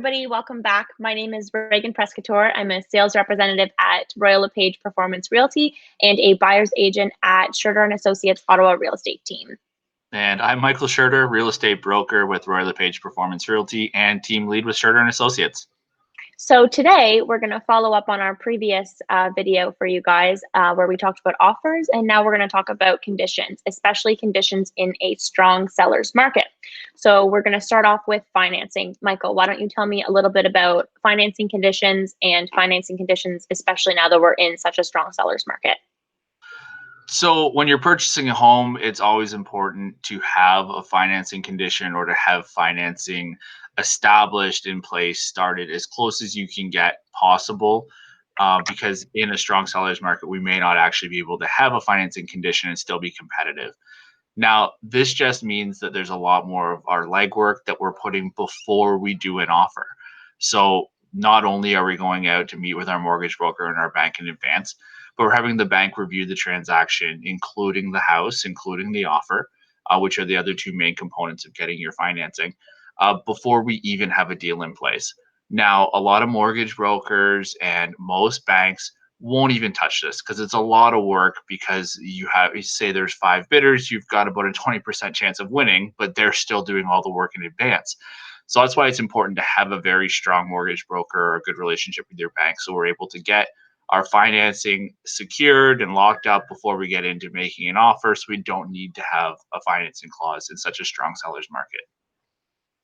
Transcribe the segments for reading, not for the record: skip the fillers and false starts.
everybody. Welcome back. My name is Reagan Prescator. I'm a sales representative at LePage Performance Realty and a buyer's agent at Schurter and Associates Ottawa Real Estate Team. And I'm Michael Schurter, real estate broker with LePage Performance Realty and team lead with Schurter and Associates. So today we're going to follow up on our previous video for you guys where we talked about offers, and now we're going to talk about conditions, especially conditions in a strong seller's market. So we're going to start off with financing. Michael, why don't you tell me a little bit about financing conditions, especially now that we're in such a strong seller's market? So when you're purchasing a home, it's always important to have a financing condition or to have financing established in place, started as close as you can get possible. Because in a strong seller's market, we may not actually be able to have a financing condition and still be competitive. Now, this just means that there's a lot more of our legwork that we're putting before we do an offer. So not only are we going out to meet with our mortgage broker and our bank in advance, but we're having the bank review the transaction, including the house, including the offer, which are the other two main components of getting your financing, before we even have a deal in place. Now, a lot of mortgage brokers and most banks won't even touch this because it's a lot of work, because you say there's 5 bidders, you've got about a 20% chance of winning, but they're still doing all the work in advance. So that's why it's important to have a very strong mortgage broker or a good relationship with your bank, so we're able to get our financing secured and locked up before we get into making an offer, so we don't need to have a financing clause in such a strong seller's market.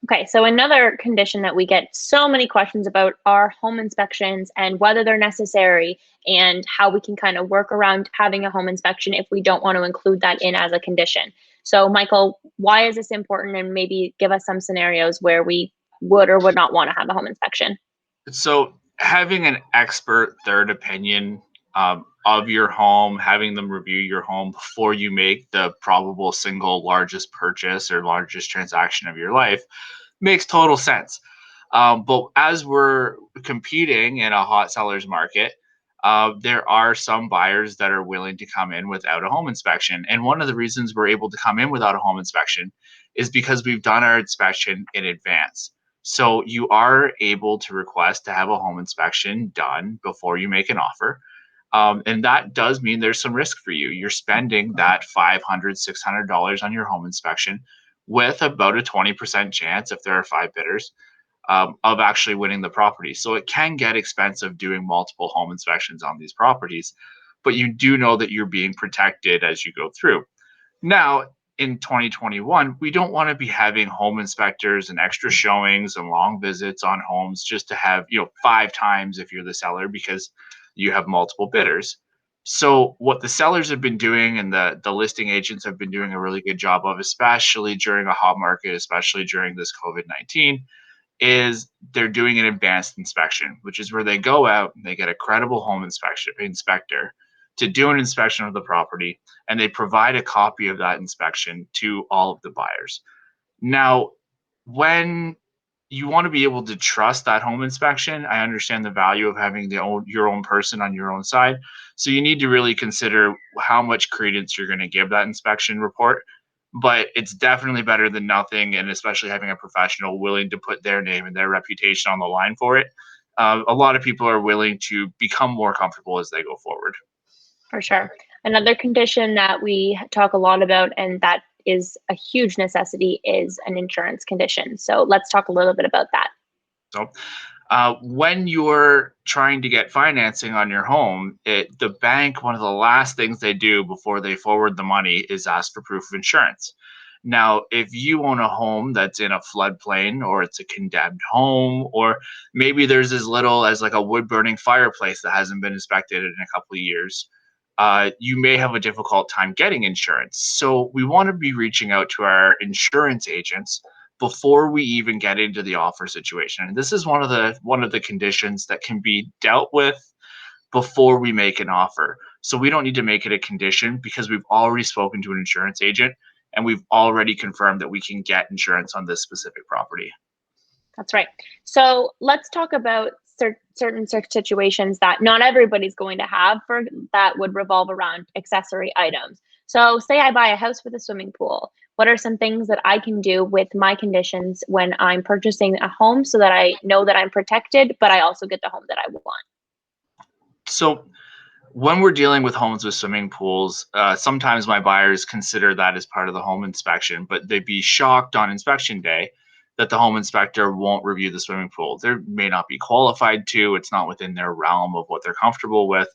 Okay, so another condition that we get so many questions about are home inspections and whether they're necessary and how we can kind of work around having a home inspection if we don't want to include that in as a condition. So Michael, why is this important, and maybe give us some scenarios where we would or would not want to have a home inspection? So having an expert third opinion of your home, having them review your home before you make the probable single largest purchase or largest transaction of your life makes total sense. But as we're competing in a hot seller's market, there are some buyers that are willing to come in without a home inspection. And one of the reasons we're able to come in without a home inspection is because we've done our inspection in advance. So you are able to request to have a home inspection done before you make an offer. And that does mean there's some risk for you. You're spending that $500, $600 on your home inspection with about a 20% chance, if there are 5 bidders, of actually winning the property. So it can get expensive doing multiple home inspections on these properties, but you do know that you're being protected as you go through. Now, in 2021, we don't want to be having home inspectors and extra showings and long visits on homes just to have, 5 times if you're the seller, because you have multiple bidders. So what the sellers have been doing and the listing agents have been doing a really good job of, especially during a hot market, especially during this COVID-19, is they're doing an advanced inspection, which is where they go out and they get a credible home inspector to do an inspection of the property, and they provide a copy of that inspection to all of the buyers. Now, when you want to be able to trust that home inspection, I understand the value of having your own person on your own side. So you need to really consider how much credence you're going to give that inspection report. But it's definitely better than nothing, and especially having a professional willing to put their name and their reputation on the line for it. A lot of people are willing to become more comfortable as they go forward. For sure. Another condition that we talk a lot about, and that is a huge necessity, is an insurance condition. So let's talk a little bit about that. So when you're trying to get financing on your home, the bank, one of the last things they do before they forward the money is ask for proof of insurance. Now, if you own a home that's in a floodplain, or it's a condemned home, or maybe there's as little as like a wood burning fireplace that hasn't been inspected in a couple of years, you may have a difficult time getting insurance. So we want to be reaching out to our insurance agents before we even get into the offer situation. And this is one of the conditions that can be dealt with before we make an offer. So we don't need to make it a condition, because we've already spoken to an insurance agent and we've already confirmed that we can get insurance on this specific property. That's right. So let's talk about certain situations that not everybody's going to have that would revolve around accessory items. So say I buy a house with a swimming pool. What are some things that I can do with my conditions when I'm purchasing a home so that I know that I'm protected, but I also get the home that I want? So when we're dealing with homes with swimming pools, sometimes my buyers consider that as part of the home inspection, but they'd be shocked on inspection day that the home inspector won't review the swimming pool. They may not be qualified to, it's not within their realm of what they're comfortable with.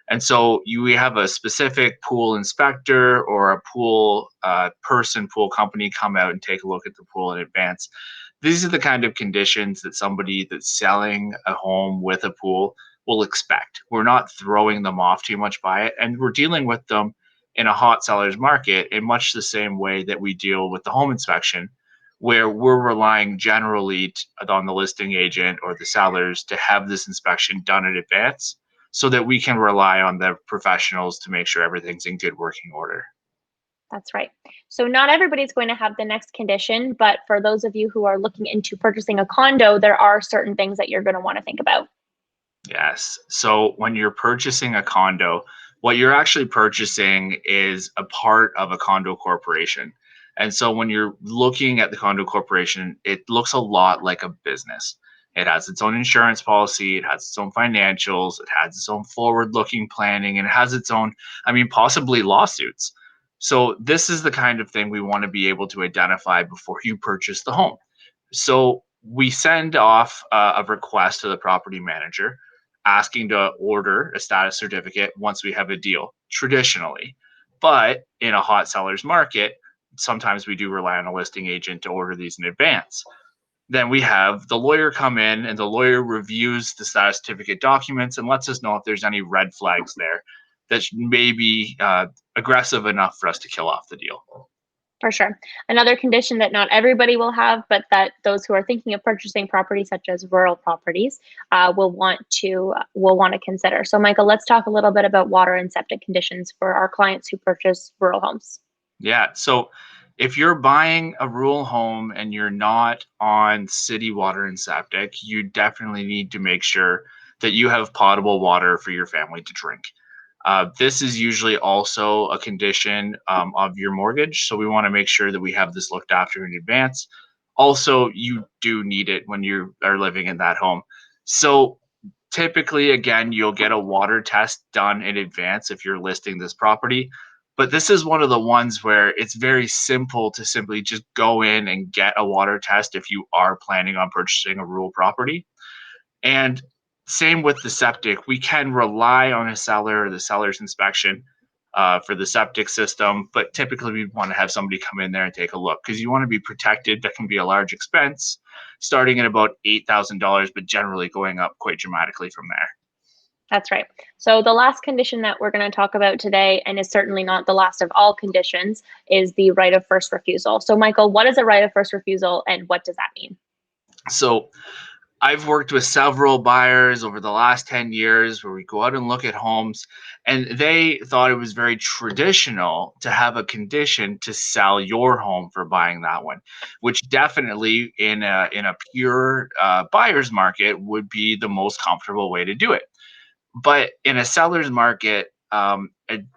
And so we have a specific pool inspector or a pool pool company come out and take a look at the pool in advance. These are the kind of conditions that somebody that's selling a home with a pool will expect. We're not throwing them off too much by it, and we're dealing with them in a hot seller's market in much the same way that we deal with the home inspection, where we're relying generally on the listing agent or the sellers to have this inspection done in advance so that we can rely on the professionals to make sure everything's in good working order. That's right. So not everybody's going to have the next condition, but for those of you who are looking into purchasing a condo, there are certain things that you're going to want to think about. Yes. So when you're purchasing a condo, what you're actually purchasing is a part of a condo corporation. And so when you're looking at the condo corporation, it looks a lot like a business. It has its own insurance policy, it has its own financials, it has its own forward looking planning, and it has its own, I mean, possibly lawsuits. So this is the kind of thing we want to be able to identify before you purchase the home. So we send off a request to the property manager asking to order a status certificate once we have a deal traditionally. But in a hot seller's market, sometimes we do rely on a listing agent to order these in advance. Then we have the lawyer come in and the lawyer reviews the status certificate documents and lets us know if there's any red flags there that may be aggressive enough for us to kill off the deal. For sure. Another condition that not everybody will have, but that those who are thinking of purchasing property, such as rural properties, will want to consider. So, Michael, let's talk a little bit about water and septic conditions for our clients who purchase rural homes. Yeah. So if you're buying a rural home and you're not on city water and septic, you definitely need to make sure that you have potable water for your family to drink. This is usually also a condition of your mortgage. So we want to make sure that we have this looked after in advance. Also, you do need it when you are living in that home. So typically, again, you'll get a water test done in advance if you're listing this property. But this is one of the ones where it's very simple to simply just go in and get a water test if you are planning on purchasing a rural property. And same with the septic. We can rely on a seller or the seller's inspection for the septic system, but typically we want to have somebody come in there and take a look because you want to be protected. That can be a large expense, starting at about $8,000, but generally going up quite dramatically from there. That's right. So the last condition that we're going to talk about today, and is certainly not the last of all conditions, is the right of first refusal. So, Michael, what is a right of first refusal and what does that mean? So I've worked with several buyers over the last 10 years where we go out and look at homes, and they thought it was very traditional to have a condition to sell your home for buying that one, which definitely in a pure buyer's market would be the most comfortable way to do it. But in a seller's market,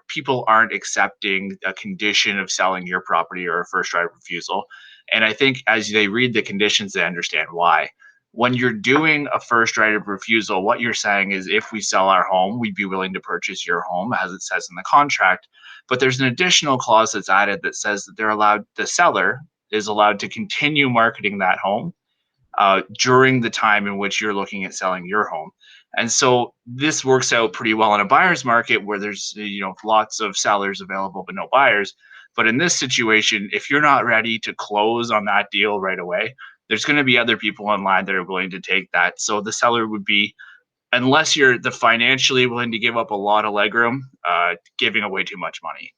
people aren't accepting a condition of selling your property or a first right of refusal. And I think as they read the conditions, they understand why. When you're doing a first right of refusal, what you're saying is if we sell our home, we'd be willing to purchase your home, as it says in the contract. But there's an additional clause that's added that says that the seller is allowed to continue marketing that home during the time in which you're looking at selling your home. And so this works out pretty well in a buyer's market where there's lots of sellers available but no buyers. But in this situation, if you're not ready to close on that deal right away, there's going to be other people online that are willing to take that. So the seller would be, unless you're the financially willing to give up a lot of legroom, giving away too much money.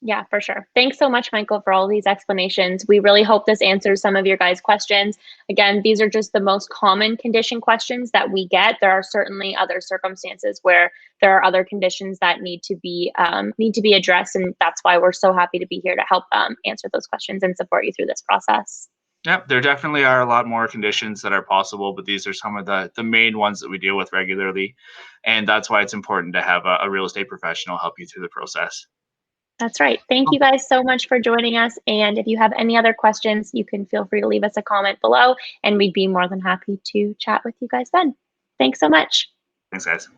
Yeah, for sure. Thanks so much, Michael, for all these explanations. We really hope this answers some of your guys' questions. Again, these are just the most common condition questions that we get. There are certainly other circumstances where there are other conditions that need to be addressed, and that's why we're so happy to be here to help answer those questions and support you through this process. Yep, there definitely are a lot more conditions that are possible, but these are some of the main ones that we deal with regularly. And that's why it's important to have a real estate professional help you through the process. That's right. Thank you guys so much for joining us. And if you have any other questions, you can feel free to leave us a comment below, and we'd be more than happy to chat with you guys then. Thanks so much. Thanks, guys.